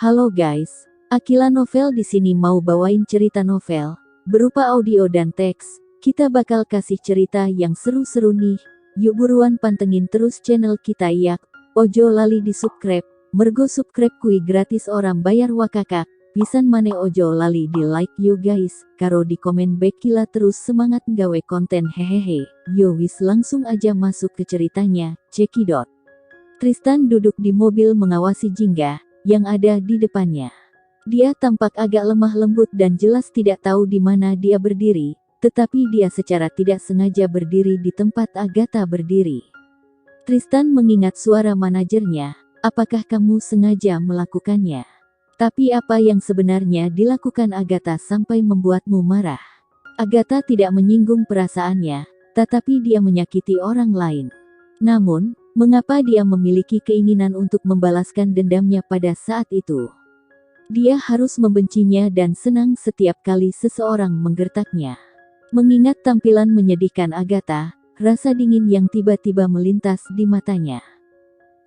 Halo guys, Akila Novel di sini mau bawain cerita novel berupa audio dan teks. Kita bakal kasih cerita yang seru-seru nih. Yuk buruan pantengin terus channel kita ya. Ojo lali di subscribe, mergo subscribe kui gratis orang bayar wakakak. Pisan mane ojo lali di like yo guys, karo di komen Bekila terus semangat nggawe konten hehehe. Yo wis langsung aja masuk ke ceritanya, cekidot. Tristan duduk di mobil mengawasi Jingga yang ada di depannya. Dia tampak agak lemah lembut dan jelas tidak tahu di mana dia berdiri, tetapi dia secara tidak sengaja berdiri di tempat Agatha berdiri. Tristan mengingat suara manajernya, apakah kamu sengaja melakukannya? Tapi apa yang sebenarnya dilakukan Agatha sampai membuatmu marah? Agatha tidak menyinggung perasaannya, tetapi dia menyakiti orang lain. Namun, mengapa dia memiliki keinginan untuk membalaskan dendamnya pada saat itu? Dia harus membencinya dan senang setiap kali seseorang menggertaknya. Mengingat tampilan menyedihkan Agatha, rasa dingin yang tiba-tiba melintas di matanya.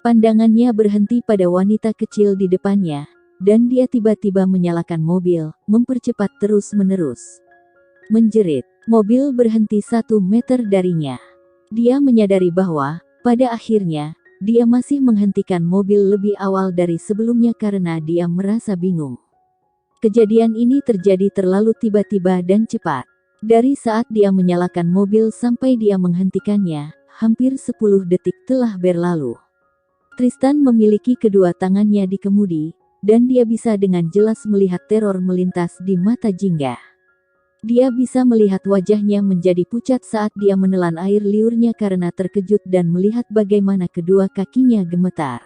Pandangannya berhenti pada wanita kecil di depannya, dan dia tiba-tiba menyalakan mobil, mempercepat terus-menerus. Menjerit, mobil berhenti 1 meter darinya. Dia menyadari bahwa, pada akhirnya, dia masih menghentikan mobil lebih awal dari sebelumnya karena dia merasa bingung. Kejadian ini terjadi terlalu tiba-tiba dan cepat. Dari saat dia menyalakan mobil sampai dia menghentikannya, hampir 10 detik telah berlalu. Tristan memiliki kedua tangannya di kemudi, dan dia bisa dengan jelas melihat teror melintas di mata Jingga. Dia bisa melihat wajahnya menjadi pucat saat dia menelan air liurnya karena terkejut dan melihat bagaimana kedua kakinya gemetar.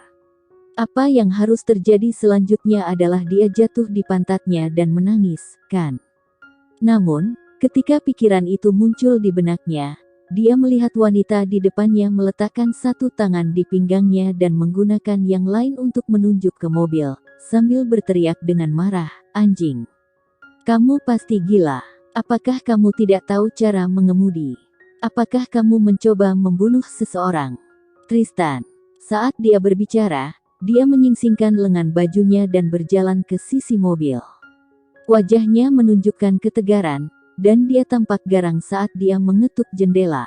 Apa yang harus terjadi selanjutnya adalah dia jatuh di pantatnya dan menangis, kan? Namun, ketika pikiran itu muncul di benaknya, dia melihat wanita di depannya meletakkan satu tangan di pinggangnya dan menggunakan yang lain untuk menunjuk ke mobil, sambil berteriak dengan marah, "Anjing! Kamu pasti gila! Apakah kamu tidak tahu cara mengemudi? Apakah kamu mencoba membunuh seseorang?" Tristan. Saat dia berbicara, dia menyingsingkan lengan bajunya dan berjalan ke sisi mobil. Wajahnya menunjukkan ketegaran, dan dia tampak garang saat dia mengetuk jendela.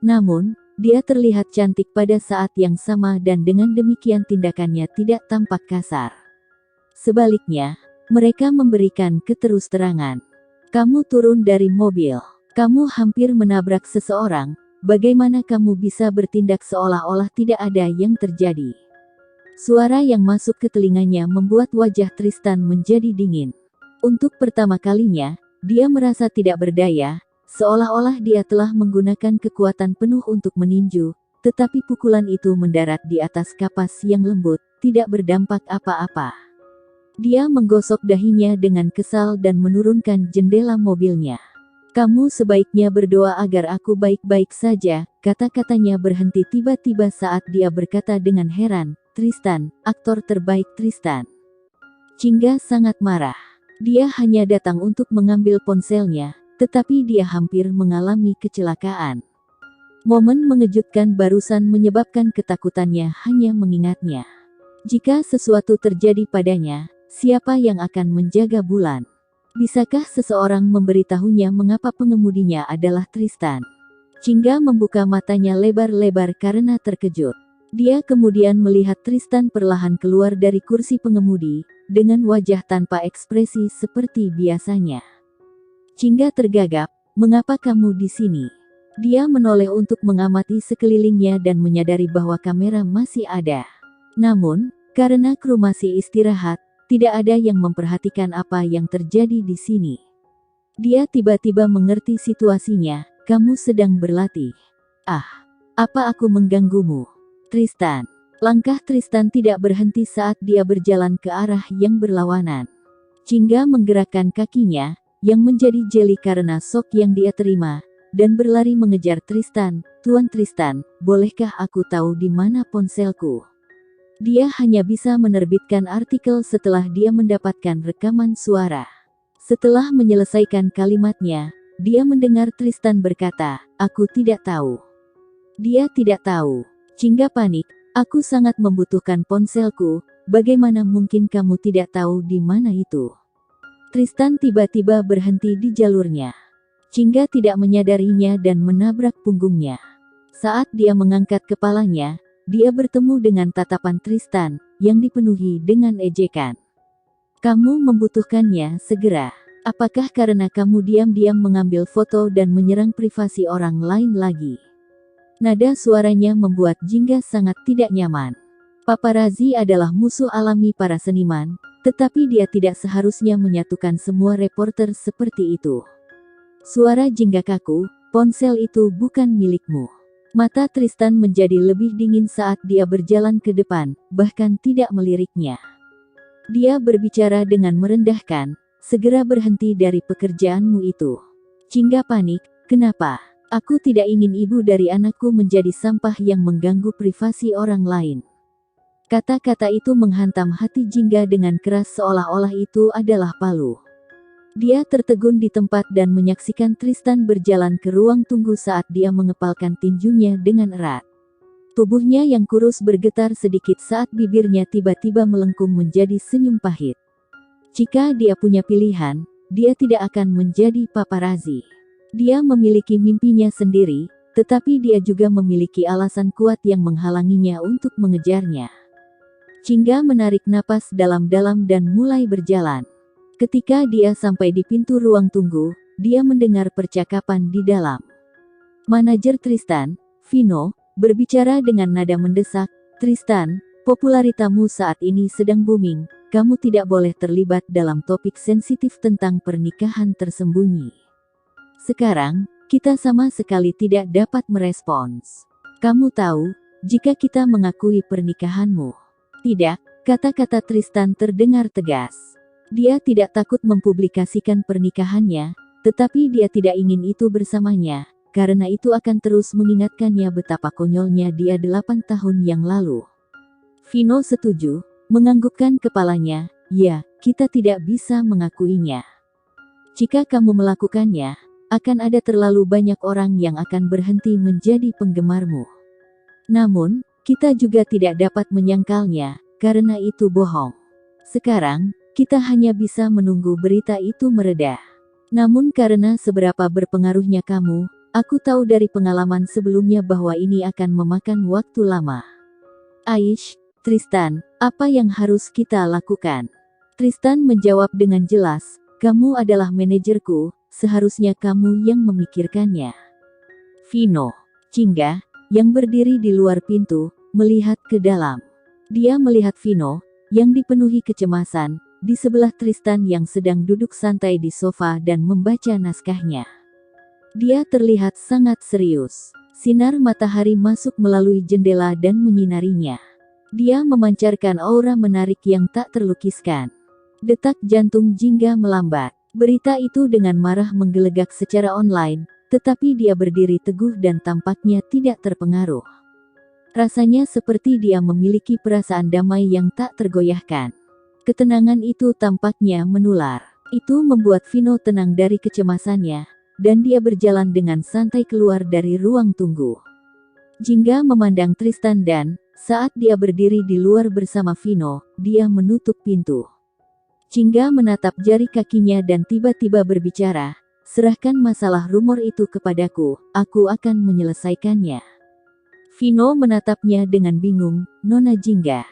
Namun, dia terlihat cantik pada saat yang sama dan dengan demikian tindakannya tidak tampak kasar. Sebaliknya, mereka memberikan keterus-terangan. "Kamu turun dari mobil. Kamu hampir menabrak seseorang. Bagaimana kamu bisa bertindak seolah-olah tidak ada yang terjadi?" Suara yang masuk ke telinganya membuat wajah Tristan menjadi dingin. Untuk pertama kalinya, dia merasa tidak berdaya, seolah-olah dia telah menggunakan kekuatan penuh untuk meninju, tetapi pukulan itu mendarat di atas kapas yang lembut, tidak berdampak apa-apa. Dia menggosok dahinya dengan kesal dan menurunkan jendela mobilnya. "Kamu sebaiknya berdoa agar aku baik-baik saja," kata-katanya berhenti tiba-tiba saat dia berkata dengan heran, "Tristan, aktor terbaik Tristan." Jingga sangat marah. Dia hanya datang untuk mengambil ponselnya, tetapi dia hampir mengalami kecelakaan. Momen mengejutkan barusan menyebabkan ketakutannya hanya mengingatnya. Jika sesuatu terjadi padanya, siapa yang akan menjaga Bulan? Bisakah seseorang memberitahunya mengapa pengemudinya adalah Tristan? Jingga membuka matanya lebar-lebar karena terkejut. Dia kemudian melihat Tristan perlahan keluar dari kursi pengemudi, dengan wajah tanpa ekspresi seperti biasanya. Jingga tergagap, "Mengapa kamu di sini?" Dia menoleh untuk mengamati sekelilingnya dan menyadari bahwa kamera masih ada. Namun, karena kru masih istirahat, tidak ada yang memperhatikan apa yang terjadi di sini. Dia tiba-tiba mengerti situasinya. "Kamu sedang berlatih. Ah, apa aku mengganggumu?" Tristan. Langkah Tristan tidak berhenti saat dia berjalan ke arah yang berlawanan. Jingga menggerakkan kakinya, yang menjadi jeli karena shock yang dia terima, dan berlari mengejar Tristan. "Tuan Tristan, bolehkah aku tahu di mana ponselku?" Dia hanya bisa menerbitkan artikel setelah dia mendapatkan rekaman suara. Setelah menyelesaikan kalimatnya, dia mendengar Tristan berkata, "Aku tidak tahu." Dia tidak tahu. Jingga panik, "Aku sangat membutuhkan ponselku, bagaimana mungkin kamu tidak tahu di mana itu? Tristan tiba-tiba berhenti di jalurnya. Jingga tidak menyadarinya dan menabrak punggungnya. Saat dia mengangkat kepalanya, dia bertemu dengan tatapan Tristan, yang dipenuhi dengan ejekan. Kamu membutuhkannya segera. Apakah karena kamu diam-diam mengambil foto dan menyerang privasi orang lain lagi? Nada suaranya membuat Jingga sangat tidak nyaman. Paparazzi adalah musuh alami para seniman, tetapi dia tidak seharusnya menyatukan semua reporter seperti itu. Suara Jingga kaku, ponsel itu bukan milikmu. Mata Tristan menjadi lebih dingin saat dia berjalan ke depan, bahkan tidak meliriknya. Dia berbicara dengan merendahkan, segera berhenti dari pekerjaanmu itu. Jingga panik, kenapa? Aku tidak ingin ibu dari anakku menjadi sampah yang mengganggu privasi orang lain. Kata-kata itu menghantam hati Jingga dengan keras seolah-olah itu adalah palu. Dia tertegun di tempat dan menyaksikan Tristan berjalan ke ruang tunggu saat dia mengepalkan tinjunya dengan erat. Tubuhnya yang kurus bergetar sedikit saat bibirnya tiba-tiba melengkung menjadi senyum pahit. Jika dia punya pilihan, dia tidak akan menjadi paparazzi. Dia memiliki mimpinya sendiri, tetapi dia juga memiliki alasan kuat yang menghalanginya untuk mengejarnya. Jingga menarik napas dalam-dalam dan mulai berjalan. Ketika dia sampai di pintu ruang tunggu, dia mendengar percakapan di dalam. Manajer Tristan, Vino, berbicara dengan nada mendesak, "Tristan, popularitamu saat ini sedang booming, kamu tidak boleh terlibat dalam topik sensitif tentang pernikahan tersembunyi. Sekarang, kita sama sekali tidak dapat merespons. Kamu tahu, jika kita mengakui pernikahanmu." Tidak, kata-kata Tristan terdengar tegas. Dia tidak takut mempublikasikan pernikahannya, tetapi dia tidak ingin itu bersamanya, karena itu akan terus mengingatkannya betapa konyolnya dia 8 tahun yang lalu. Vino setuju, menganggukkan kepalanya, "Ya, kita tidak bisa mengakuinya. Jika kamu melakukannya, akan ada terlalu banyak orang yang akan berhenti menjadi penggemarmu. Namun, kita juga tidak dapat menyangkalnya, karena itu bohong. Sekarang, kita hanya bisa menunggu berita itu mereda. Namun karena seberapa berpengaruhnya kamu, aku tahu dari pengalaman sebelumnya bahwa ini akan memakan waktu lama." "Aish, Tristan, apa yang harus kita lakukan?" Tristan menjawab dengan jelas, "Kamu adalah manajerku, seharusnya kamu yang memikirkannya." Vino, Jingga, yang berdiri di luar pintu, melihat ke dalam. Dia melihat Vino, yang dipenuhi kecemasan, di sebelah Tristan yang sedang duduk santai di sofa dan membaca naskahnya. Dia terlihat sangat serius. Sinar matahari masuk melalui jendela dan menyinarinya. Dia memancarkan aura menarik yang tak terlukiskan. Detak jantung Jingga melambat. Berita itu dengan marah menggelegak secara online, tetapi dia berdiri teguh dan tampaknya tidak terpengaruh. Rasanya seperti dia memiliki perasaan damai yang tak tergoyahkan. Ketenangan itu tampaknya menular. Itu membuat Vino tenang dari kecemasannya, dan dia berjalan dengan santai keluar dari ruang tunggu. Jingga memandang Tristan dan, saat dia berdiri di luar bersama Vino, dia menutup pintu. Jingga menatap jari kakinya dan tiba-tiba berbicara, "Serahkan masalah rumor itu kepadaku, aku akan menyelesaikannya." Vino menatapnya dengan bingung, "Nona Jingga."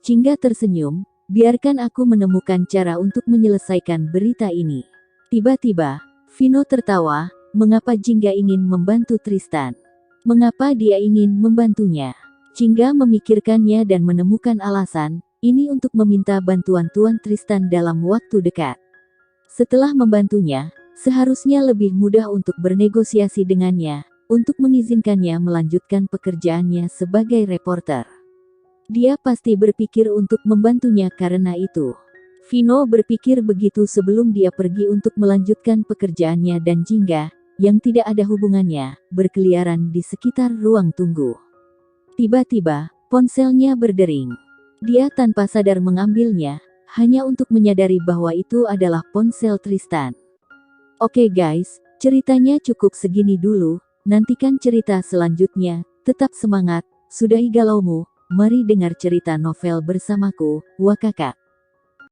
Jingga tersenyum, "Biarkan aku menemukan cara untuk menyelesaikan berita ini." Tiba-tiba, Vino tertawa, "Mengapa Jingga ingin membantu Tristan? Mengapa dia ingin membantunya?" Jingga memikirkannya dan menemukan alasan, ini untuk meminta bantuan Tuan Tristan dalam waktu dekat. Setelah membantunya, seharusnya lebih mudah untuk bernegosiasi dengannya, untuk mengizinkannya melanjutkan pekerjaannya sebagai reporter. Dia pasti berpikir untuk membantunya karena itu. Vino berpikir begitu sebelum dia pergi untuk melanjutkan pekerjaannya dan Jingga, yang tidak ada hubungannya, berkeliaran di sekitar ruang tunggu. Tiba-tiba, ponselnya berdering. Dia tanpa sadar mengambilnya, hanya untuk menyadari bahwa itu adalah ponsel Tristan. Oke guys, ceritanya cukup segini dulu. Nantikan cerita selanjutnya, tetap semangat, sudahi galaumu, Mari dengar cerita novel bersamaku, Wakaka.